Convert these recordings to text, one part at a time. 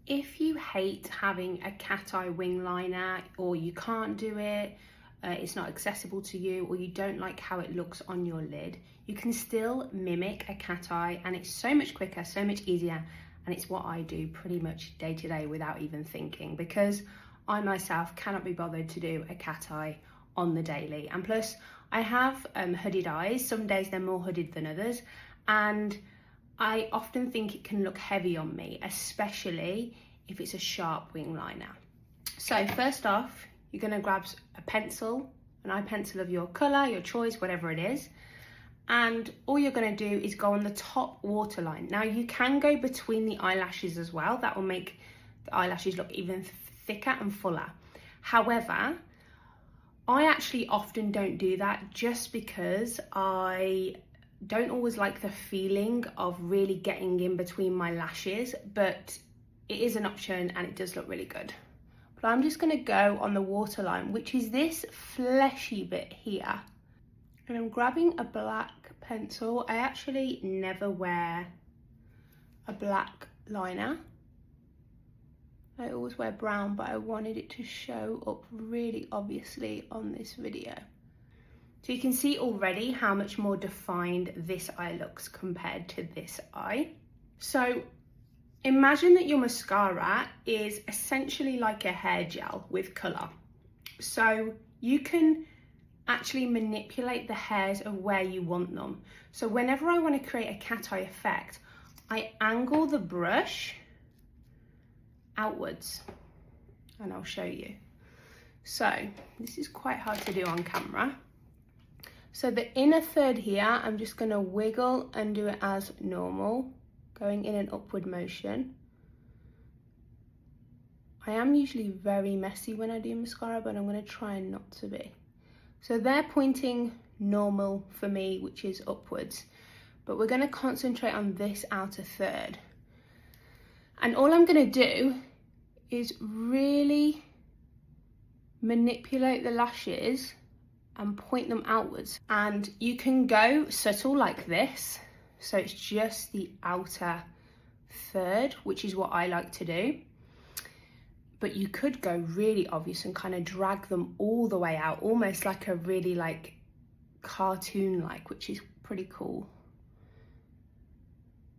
If you hate having a Cateye wing liner, or you can't do it, it's not accessible to you, or you don't like how it looks on your lid, you can still mimic a Cateye, and it's so much quicker, so much easier, and it's what I do pretty much day to day without even thinking, because I myself cannot be bothered to do a Cateye on the daily. And plus I have hooded eyes. Some days they're more hooded than others, and I often think it can look heavy on me, especially if it's a sharp wing liner. So first off, you're going to grab a pencil, an eye pencil of your colour, your choice, whatever it is, and all you're going to do is go on the top waterline. Now you can go between the eyelashes as well, that will make the eyelashes look even thicker and fuller. However, I actually often don't do that just because I don't always like the feeling of really getting in between my lashes, but it is an option and it does look really good. But I'm just going to go on the waterline, which is this fleshy bit here, and I'm grabbing a black pencil. I actually never wear a black liner, I always wear brown, but I wanted it to show up really obviously on this video. So you can see already how much more defined this eye looks compared to this eye. So imagine that your mascara is essentially like a hair gel with colour. So you can actually manipulate the hairs of where you want them. So whenever I want to create a Cateye effect, I angle the brush outwards, and I'll show you. So this is quite hard to do on camera. So the inner third here, I'm just going to wiggle and do it as normal, going in an upward motion. I am usually very messy when I do mascara, but I'm going to try not to be. So they're pointing normal for me, which is upwards, but we're going to concentrate on this outer third. And all I'm going to do is really manipulate the lashes and point them outwards. And you can go subtle like this, so it's just the outer third, which is what I like to do. But you could go really obvious and kind of drag them all the way out, almost like a really like cartoon-like, which is pretty cool.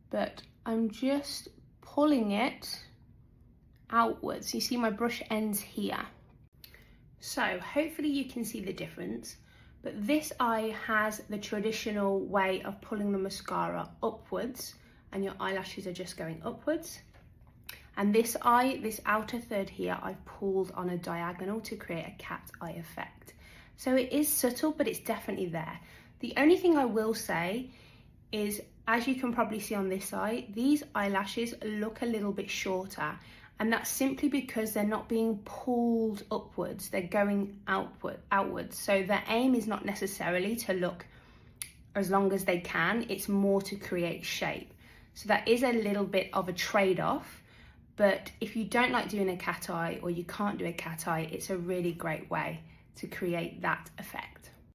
But I'm just pulling it outwards. You see my brush ends here. So hopefully you can see the difference, but this eye has the traditional way of pulling the mascara upwards and your eyelashes are just going upwards. And this eye, this outer third here, I've pulled on a diagonal to create a cat eye effect. So it is subtle, but it's definitely there. The only thing I will say is, as you can probably see on this eye, these eyelashes look a little bit shorter, and that's simply because they're not being pulled upwards, they're going outwards. So their aim is not necessarily to look as long as they can, it's more to create shape. So that is a little bit of a trade-off, but if you don't like doing a cat eye or you can't do a cat eye, it's a really great way to create that effect.